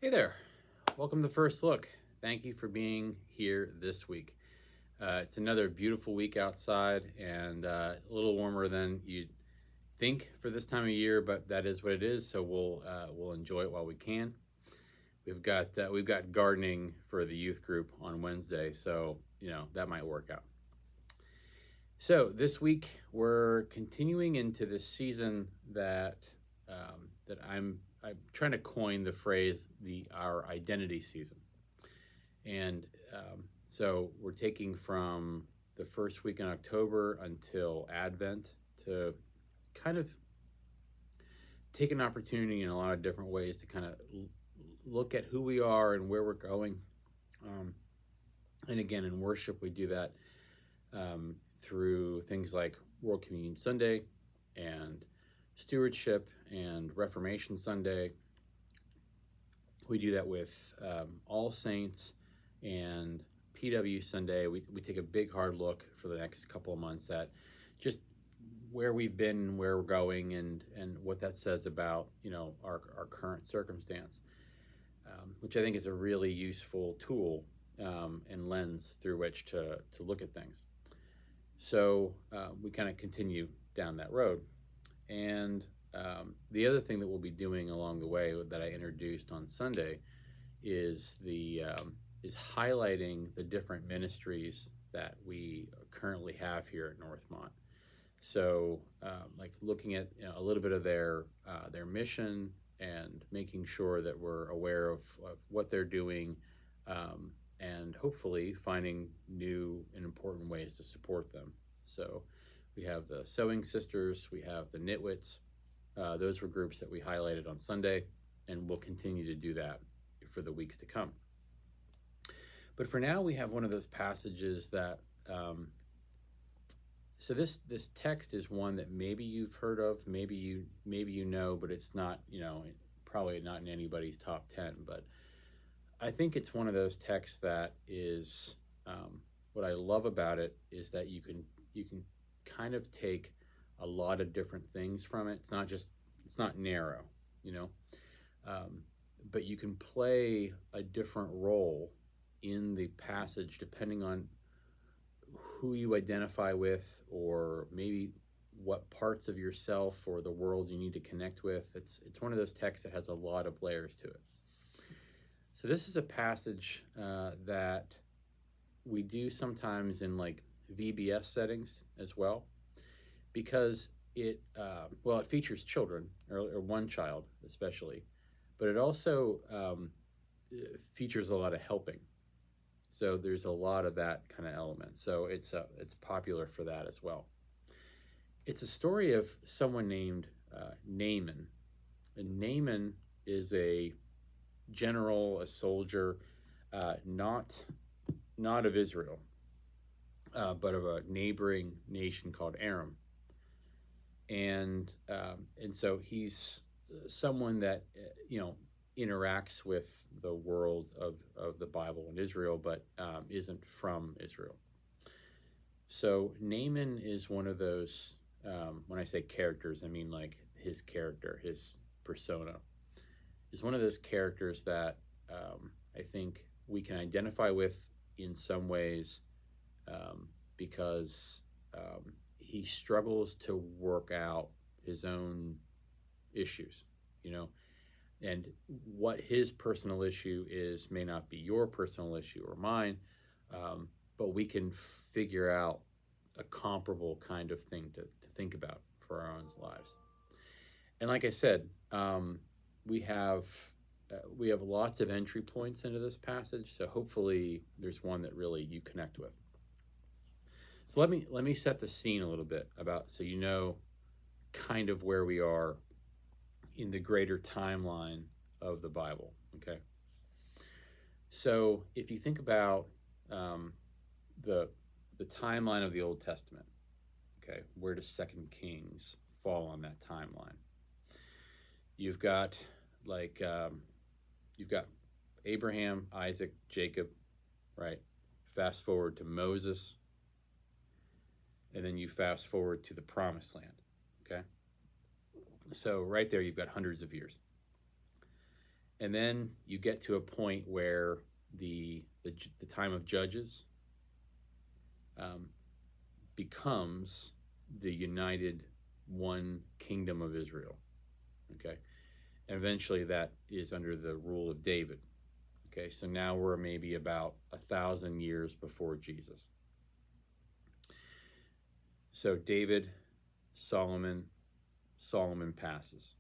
Hey there. Welcome to First Look. Thank you for being here this week. It's another beautiful week outside and a little warmer than you'd think for this time of year, but that is what it is. So we'll enjoy it while we can. We've got gardening for the youth group on Wednesday, so that might work out. So this week we're continuing into this season that I'm trying to coin the phrase our identity season, and so we're taking from the first week in October until Advent to kind of take an opportunity in a lot of different ways to kind of look at who we are and where we're going. And again, in worship, we do that through things like World Communion Sunday and Stewardship and Reformation Sunday. We do that with All Saints and PW Sunday. We take a big hard look for the next couple of months at just where we've been, where we're going, and what that says about our current circumstance, which I think is a really useful tool and lens through which to look at things. So we kind of continue down that road. And the other thing that we'll be doing along the way that I introduced on Sunday is is highlighting the different ministries that we currently have here at Northmont. So, like looking at a little bit of their mission and making sure that we're aware of what they're doing, and hopefully finding new and important ways to support them. So we have the Sewing Sisters, we have the Knitwits. Those were groups that we highlighted on Sunday, and we'll continue to do that for the weeks to come. But for now, we have one of those passages that, so this text is one that maybe you've heard of, maybe you know, but it's not, probably not in anybody's top 10. But I think it's one of those texts that is, what I love about it is that you can kind of take a lot of different things from it. It's not narrow, but you can play a different role in the passage depending on who you identify with, or maybe what parts of yourself or the world you need to connect with. It's one of those texts that has a lot of layers to it. So this is a passage that we do sometimes in like VBS settings as well, because it features children, or one child especially, but it also features a lot of helping. So there's a lot of that kind of element. So it's popular for that as well. It's a story of someone named Naaman. And Naaman is a general, a soldier, not of Israel, but of a neighboring nation called Aram. And so he's someone that interacts with the world of the Bible and Israel, but isn't from Israel. So Naaman is one of those, when I say characters, I mean like his character, his persona, is one of those characters that I think we can identify with in some ways, because he struggles to work out his own issues, and what his personal issue is may not be your personal issue or mine, but we can figure out a comparable kind of thing to think about for our own lives. And like I said, we have lots of entry points into this passage, so hopefully there's one that really you connect with. So let me set the scene a little bit so you know kind of where we are in the greater timeline of the Bible, okay? So if you think about the timeline of the Old Testament, okay, where does 2 Kings fall on that timeline? You've got Abraham, Isaac, Jacob, right? Fast forward to Moses, and then you fast forward to the Promised Land, okay? So right there, you've got hundreds of years. And then you get to a point where the time of Judges becomes the united one kingdom of Israel. Okay, and eventually that is under the rule of David. Okay, so now we're maybe about 1,000 years before Jesus. So David, Solomon passes.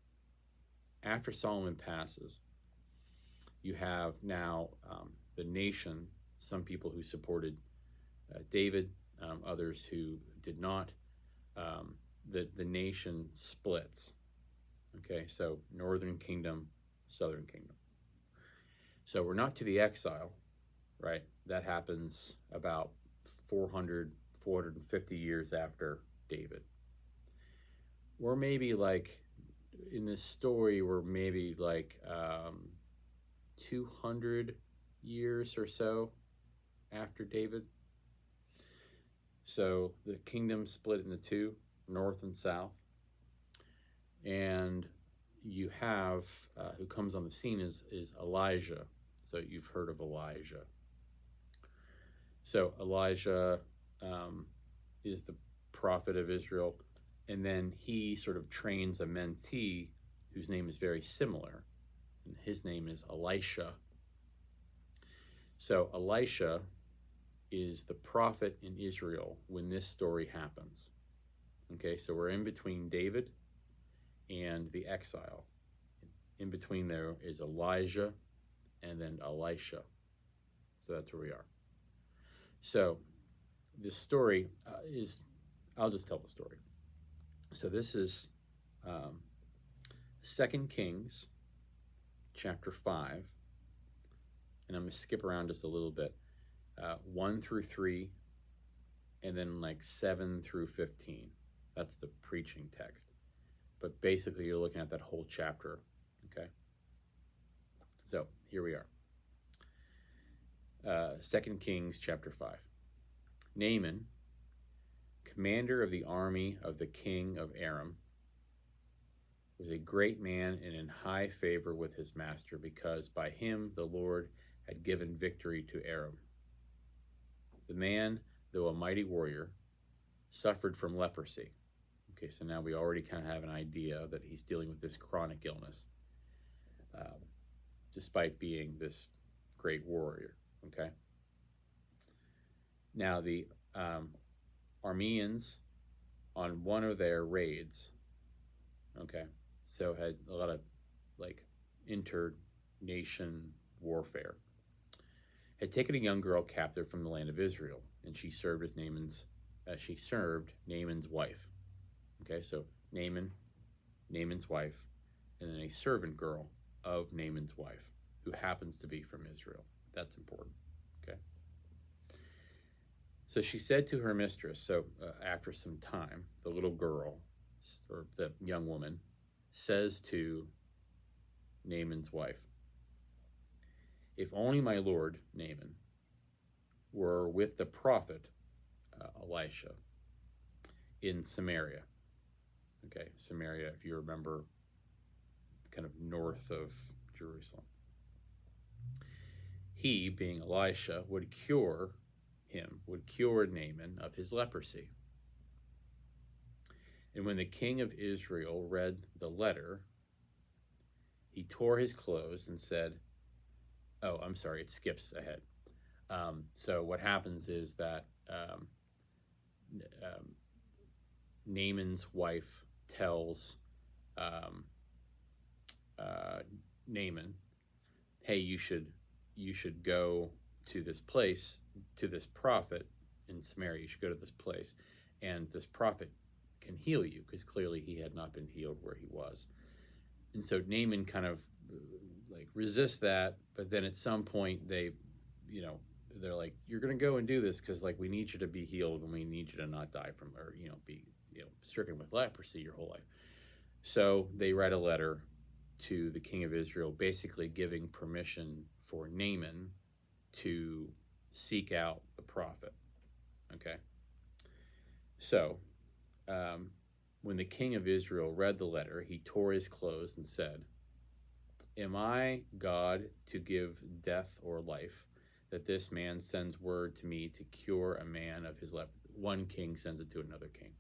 After Solomon passes, you have now the nation, some people who supported David, others who did not. The nation splits. Okay, so northern kingdom, southern kingdom. So we're not to the exile, right? That happens about 450 years after David. We're maybe like, in this story, we're maybe like 200 years or so after David. So the kingdom split into two, north and south. And you have, who comes on the scene is Elijah. So you've heard of Elijah. So Elijah is the prophet of Israel. And then he sort of trains a mentee whose name is very similar. And his name is Elisha. So Elisha is the prophet in Israel when this story happens. Okay, so we're in between David and the exile. In between there is Elijah and then Elisha. So that's where we are. So this story I'll just tell the story. So this is 2 Kings chapter 5. And I'm going to skip around just a little bit. 1 through 3, and then like 7 through 15. That's the preaching text. But basically, you're looking at that whole chapter, okay? So here we are. 2 Kings chapter 5. Naaman, commander of the army of the king of Aram, was a great man and in high favor with his master, because by him the Lord had given victory to Aram. The man, though a mighty warrior, suffered from leprosy. Okay, so now we already kind of have an idea that he's dealing with this chronic illness, despite being this great warrior. Okay. Now the Arameans, on one of their raids, okay, so had a lot of like inter-nation warfare, had taken a young girl captive from the land of Israel, and she served as Naaman's wife. Okay, so Naaman's wife, and then a servant girl of Naaman's wife, who happens to be from Israel. That's important. Okay. So she said to her mistress, so after some time, the little girl, or the young woman, says to Naaman's wife, "If only my lord, Naaman, were with the prophet Elisha in Samaria." Okay, Samaria, if you remember, kind of north of Jerusalem. He, being Elisha, would cure Naaman of his leprosy. And when the king of Israel read the letter, he tore his clothes and said, oh, I'm sorry, it skips ahead. So what happens is that Naaman's wife tells Naaman, hey, you should go to this place, to this prophet in Samaria. You should go to this place, and this prophet can heal you, because clearly he had not been healed where he was. And so Naaman kind of like resists that, but then at some point they're like, you're going to go and do this because like we need you to be healed, and we need you to not die from, or be stricken with leprosy your whole life. So they write a letter to the king of Israel, basically giving permission for Naaman to seek out the prophet. Okay. So when the king of Israel read the letter, he tore his clothes and said, Am I God to give death or life, that this man sends word to me to cure a man of his leprosy? One king sends it to another king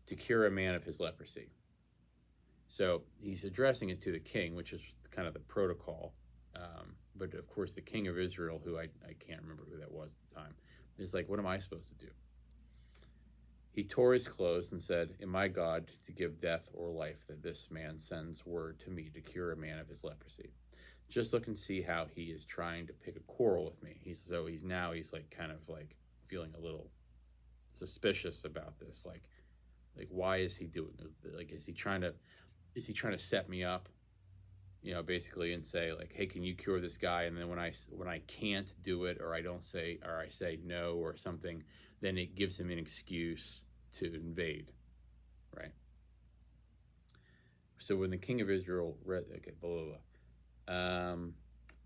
to cure a man of his leprosy. So he's addressing it to the king, which is kind of the protocol. But of course, the king of Israel, who I can't remember who that was at the time, is like, what am I supposed to do? He tore his clothes and said, am I God to give death or life, that this man sends word to me to cure a man of his leprosy? Just look and see how he is trying to pick a quarrel with me. He's like kind of like feeling a little suspicious about this. Like why is he doing it? Like is he trying to set me up? Basically, and say like, hey, can you cure this guy? And then when I can't do it, or I say no or something, then it gives him an excuse to invade, right? So when the king of Israel read, okay, blah blah blah.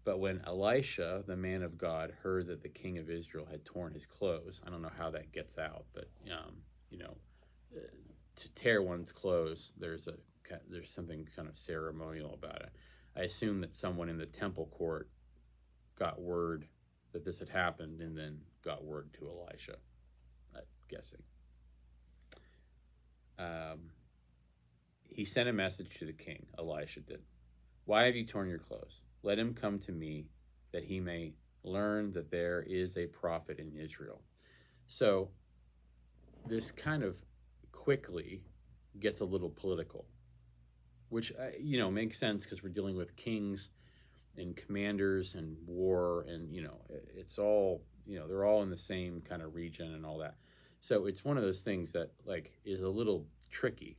But when Elisha, the man of God, heard that the king of Israel had torn his clothes, I don't know how that gets out, but to tear one's clothes, there's something kind of ceremonial about it. I assume that someone in the temple court got word that this had happened and then got word to Elisha, I'm guessing. He sent a message to the king, Elisha did. Why have you torn your clothes? Let him come to me that he may learn that there is a prophet in Israel. So this kind of quickly gets a little political, which makes sense because we're dealing with kings and commanders and war, and it's all they're all in the same kind of region and all that. So it's one of those things that like is a little tricky.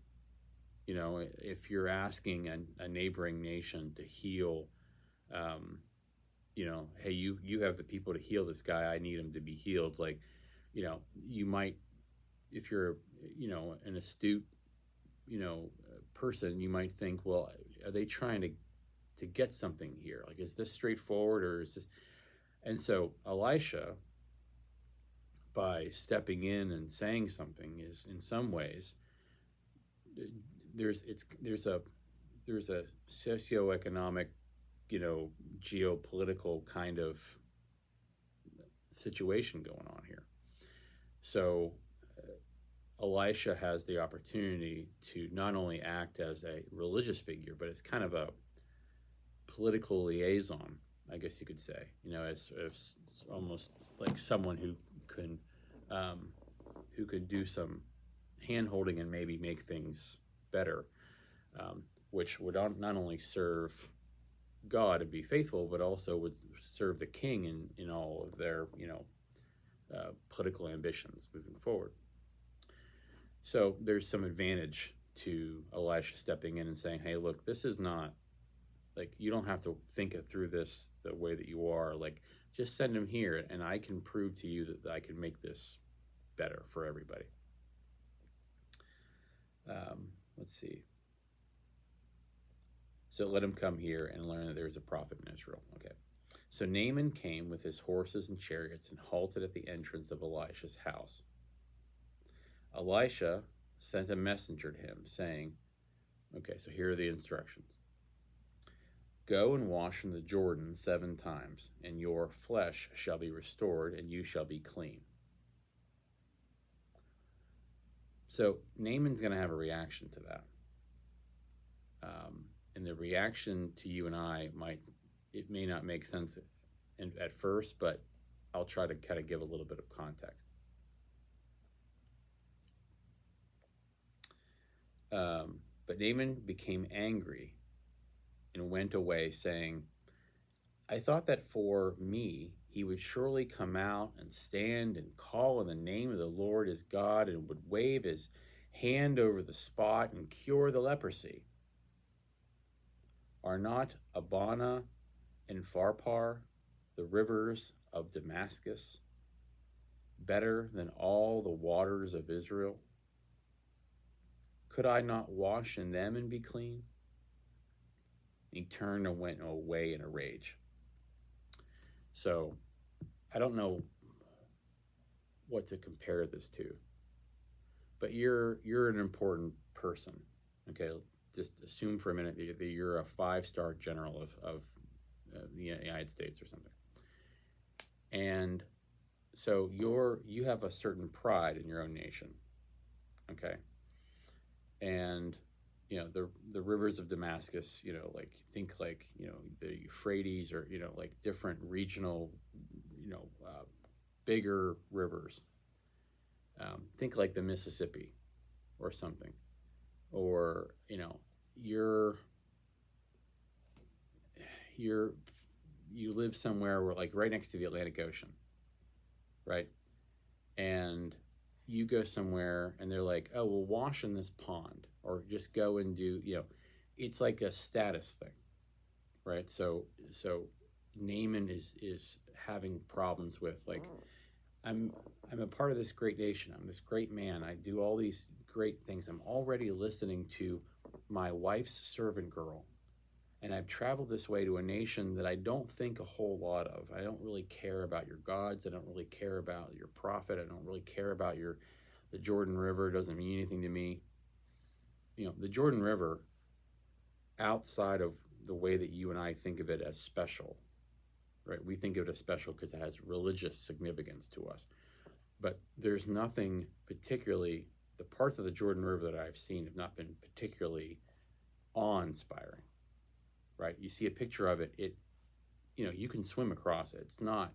If you're asking a neighboring nation to heal, hey, you have the people to heal this guy. I need him to be healed. Like, you might, if you're an astute person, you might think, well, are they trying to get something here? Like, is this straightforward, or is this? And so Elisha, by stepping in and saying something, is in some ways there's a socioeconomic, geopolitical kind of situation going on here. So Elisha has the opportunity to not only act as a religious figure, but as kind of a political liaison, I guess you could say, as almost like someone who could do some hand-holding and maybe make things better, which would not only serve God and be faithful, but also would serve the king in all of their, political ambitions moving forward. So there's some advantage to Elisha stepping in and saying, hey, look, this is not, like, you don't have to think it through this the way that you are. Like, just send him here, and I can prove to you that I can make this better for everybody. Let's see. So let him come here and learn that there is a prophet in Israel. Okay. So Naaman came with his horses and chariots and halted at the entrance of Elisha's house. Elisha sent a messenger to him, saying, okay, so here are the instructions. Go and wash in the Jordan 7 times, and your flesh shall be restored, and you shall be clean. So Naaman's going to have a reaction to that. And the reaction to you and I may not make sense at first, but I'll try to kind of give a little bit of context. But Naaman became angry and went away, saying, I thought that for me he would surely come out and stand and call in the name of the Lord his God, and would wave his hand over the spot and cure the leprosy. Are not Abana and Pharpar, the rivers of Damascus, better than all the waters of Israel? Could I not wash in them and be clean? He turned and went away in a rage. So I don't know what to compare this to, but you're an important person. Okay, just assume for a minute that you're a 5-star general of the United States or something. And so you have a certain pride in your own nation, okay? And the rivers of Damascus, like think like the Euphrates, or like different regional, bigger rivers. Think like the Mississippi or something, or you're you live somewhere where, like, right next to the Atlantic Ocean, right? And you go somewhere and they're like, oh, well, wash in this pond, or just go and do, it's like a status thing, right? So Naaman is having problems with, like, I'm a part of this great nation. I'm this great man. I do all these great things. I'm already listening to my wife's servant girl, and I've traveled this way to a nation that I don't think a whole lot of. I don't really care about your gods. I don't really care about your prophet. I don't really care about the Jordan River. It doesn't mean anything to me. The Jordan River, outside of the way that you and I think of it as special, right? We think of it as special because it has religious significance to us. But there's nothing particularly, the parts of the Jordan River that I've seen have not been particularly awe-inspiring, right? You see a picture of it, you can swim across it. It's not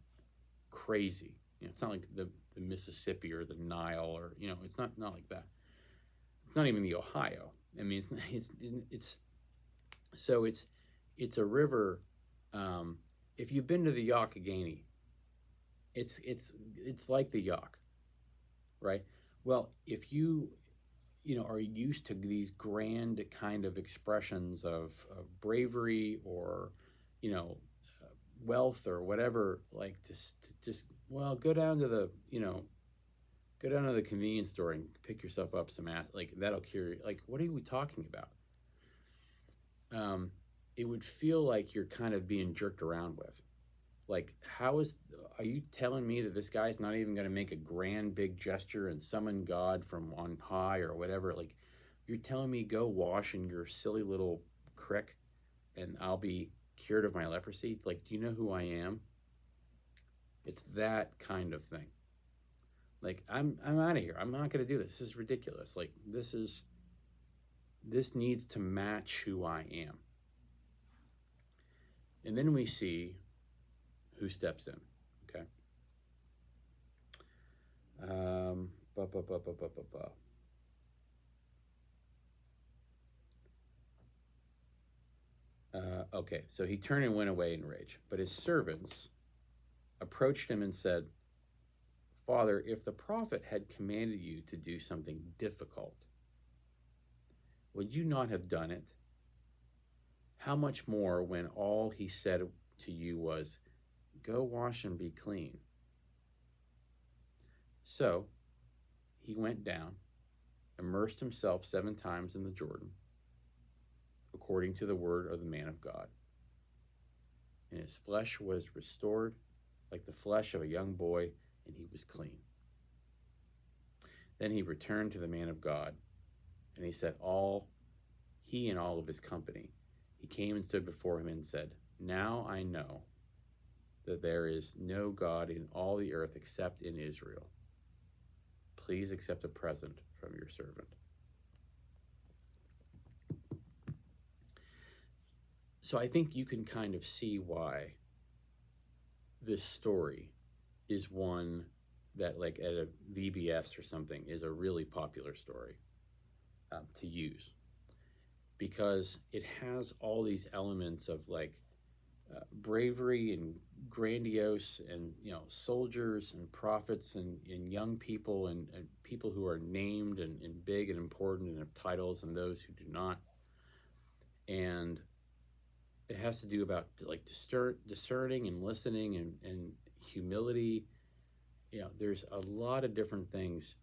crazy. It's not like the Mississippi or the Nile, or, it's not like that. It's not even the Ohio. I mean, it's a river. If you've been to the Youghiogheny, it's like the Yacht, right? Well, if you are used to these grand kind of expressions of bravery, or wealth, or whatever, like, to just, well, go down to the convenience store and pick yourself up some like, that'll cure you. Like, what are we talking about? It would feel like you're kind of being jerked around with. Like, are you telling me that this guy's not even going to make a grand big gesture and summon God from on high or whatever? Like, you're telling me go wash in your silly little creek and I'll be cured of my leprosy? Like, do you know who I am? It's that kind of thing. Like, I'm out of here. I'm not going to do this. This is ridiculous. Like, this needs to match who I am. And then we see who steps in, okay? Okay, so he turned and went away in rage. But his servants approached him and said, Father, if the prophet had commanded you to do something difficult, would you not have done it? How much more when all he said to you was, go wash and be clean? So he went down, immersed himself 7 times in the Jordan, according to the word of the man of God. And his flesh was restored like the flesh of a young boy, and he was clean. Then he returned to the man of God, and he said, he and all of his company, he came and stood before him and said, now I know that there is no God in all the earth except in Israel. Please accept a present from your servant. So I think you can kind of see why this story is one that, like, at a VBS or something, is a really popular story to use, because it has all these elements of, like, bravery and grandiose, and soldiers and prophets and young people and people who are named and big and important and have titles, and those who do not. And it has to do about, like, discerning and listening and humility. There's a lot of different things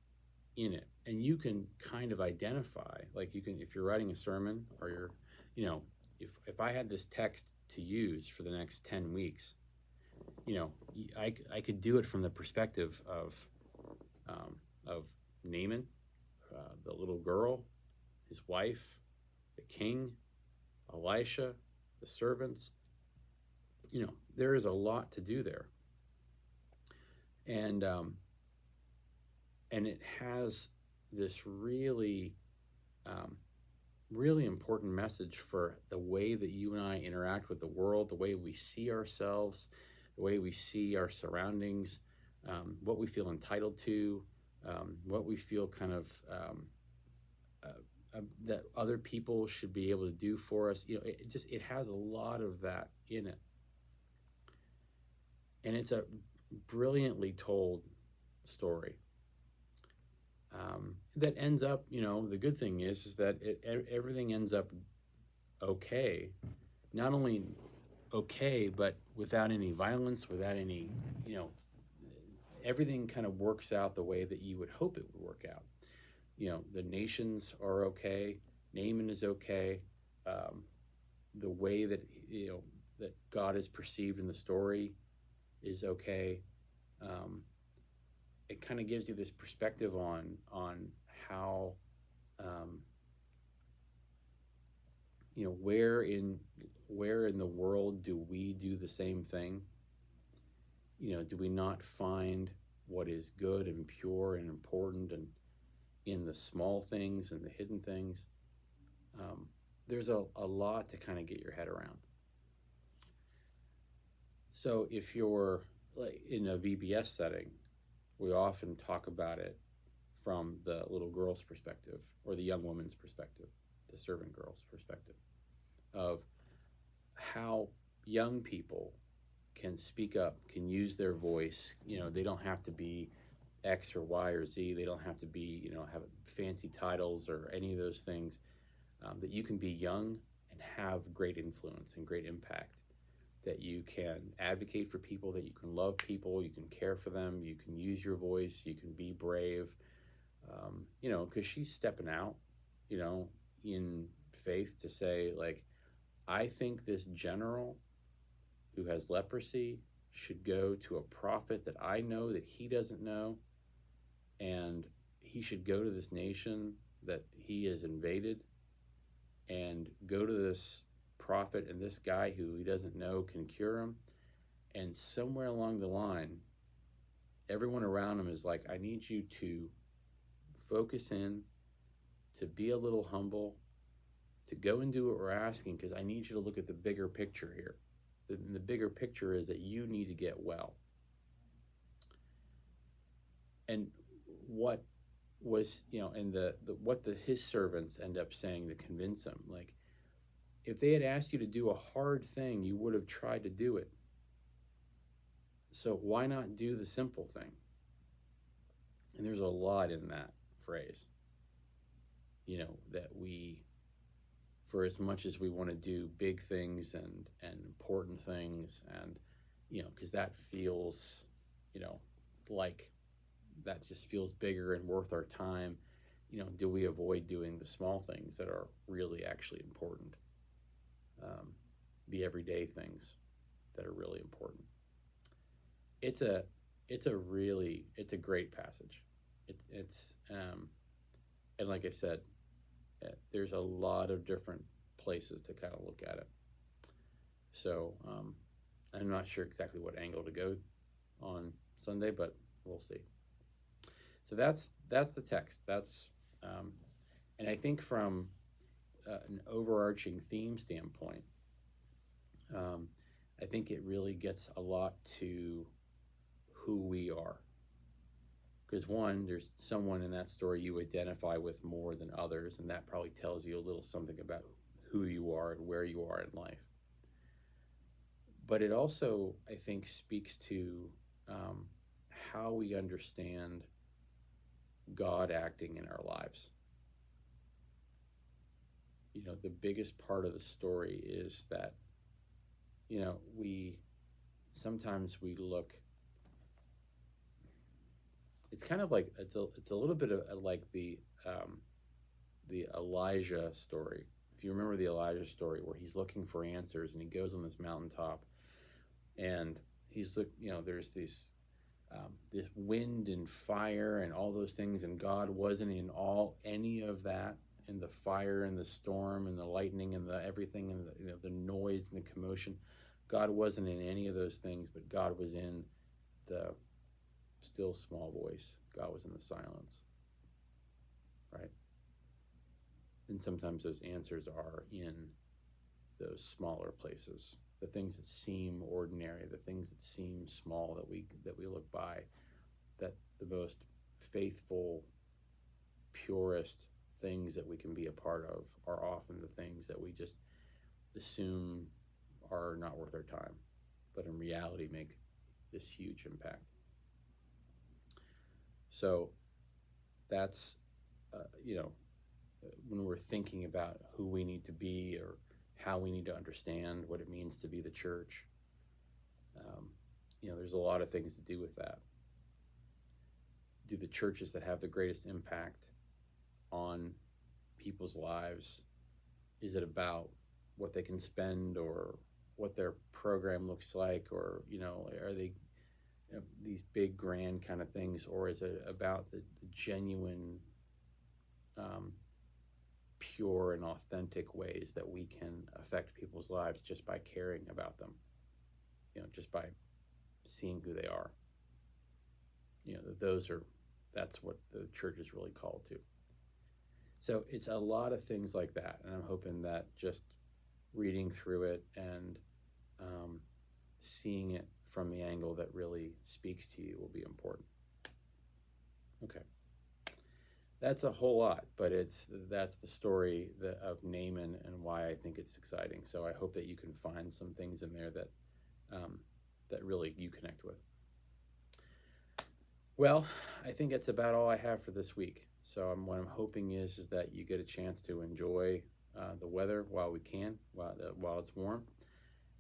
in it, and you can kind of identify, like, you can, if you're writing a sermon, or you're, if I had this text to use for the next 10 weeks, I could do it from the perspective of Naaman, the little girl, his wife, the king, Elisha, the servants. There is a lot to do there, and it has this really um, really important message for the way that you and I interact with the world, the way we see ourselves, the way we see our surroundings, what we feel entitled to, what we feel kind of that other people should be able to do for us. It has a lot of that in it, and it's a brilliantly told story. That ends up, the good thing is that everything ends up okay. Not only okay, but without any violence, without any, everything kind of works out the way that you would hope it would work out. The nations are okay. Naaman is okay. The way that, that God is perceived in the story is okay. It kind of gives you this perspective on how where in the world do we do the same thing? Do we not find what is good and pure and important and in the small things and the hidden things? There's a lot to kind of get your head around. So if you're like in a VBS setting, we often talk about it from the little girl's perspective or the young woman's perspective, the servant girl's perspective, of how young people can speak up, can use their voice. They don't have to be X or Y or Z. They don't have to be, have fancy titles or any of those things. That you can be young and have great influence and great impact. That you can advocate for people, that you can love people, you can care for them, you can use your voice, you can be brave. Because she's stepping out, in faith to say, like, I think this general who has leprosy should go to a prophet that I know that he doesn't know, and he should go to this nation that he has invaded and go to this prophet, and this guy who he doesn't know can cure him. And somewhere along the line, everyone around him is like, I need you to focus in, to be a little humble, to go and do what we're asking, because I need you to look at the bigger picture here. The bigger picture is that you need to get well. And what was, and what his servants end up saying to convince him, like, if they had asked you to do a hard thing, you would have tried to do it. So why not do the simple thing? And there's a lot in that phrase, that we, for as much as we want to do big things and important things, and because that feels, like that just feels bigger and worth our time, do we avoid doing the small things that are really actually important, the everyday things that are really important? It's a great passage. And like I said, there's a lot of different places to kind of look at it. So I'm not sure exactly what angle to go on Sunday, but we'll see. So that's the text. And I think from an overarching theme standpoint, I think it really gets a lot to who we are. Because one, there's someone in that story you identify with more than others, and that probably tells you a little something about who you are and where you are in life. But it also, I think, speaks to how we understand God acting in our lives. The biggest part of the story is that, sometimes we look. It's kind of like it's a little bit of like the Elijah story. If you remember the Elijah story, where he's looking for answers and he goes on this mountaintop, and he's there's this wind and fire and all those things, and God wasn't in any of that. in the fire and the storm and the lightning and the everything and the noise and the commotion. God wasn't in any of those things, but God was in the still small voice. God was in the silence, right? And sometimes those answers are in those smaller places, the things that seem ordinary, the things that seem small that we look by, that the most faithful, purest things that we can be a part of are often the things that we just assume are not worth our time, but in reality make this huge impact. So that's, when we're thinking about who we need to be or how we need to understand what it means to be the church, there's a lot of things to do with that. Do the churches that have the greatest impact on people's lives, is it about what they can spend or what their program looks like, or are they these big grand kind of things, or is it about the genuine pure and authentic ways that we can affect people's lives just by caring about them, just by seeing who they are? That's what the church is really called to. So it's a lot of things like that, and I'm hoping that just reading through it and seeing it from the angle that really speaks to you will be important. Okay. That's a whole lot, but that's the story of Naaman and why I think it's exciting. So I hope that you can find some things in there that really you connect with. Well, I think that's about all I have for this week. So what I'm hoping is that you get a chance to enjoy the weather while we can, while it's warm.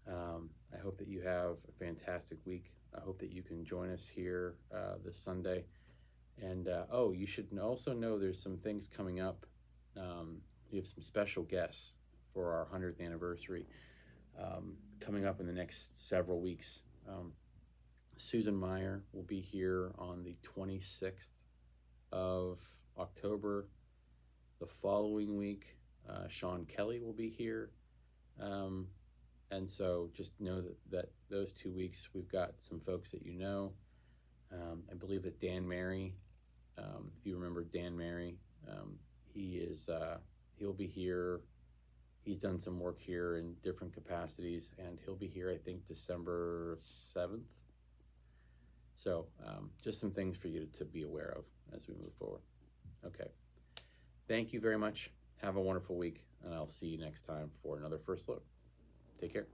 I hope that you have a fantastic week. I hope that you can join us here this Sunday. And you should also know there's some things coming up. We have some special guests for our 100th anniversary coming up in the next several weeks. Susan Meyer will be here on the 26th of October. The following week, Sean Kelly will be here. And so just know that those 2 weeks we've got some folks that you know. I believe that Dan Mary, if you remember Dan Mary, he'll be here. He's done some work here in different capacities, and he'll be here, I think, December 7th. So just some things for you to be aware of as we move forward. Okay. Thank you very much. Have a wonderful week, and I'll see you next time for another First Look. Take care.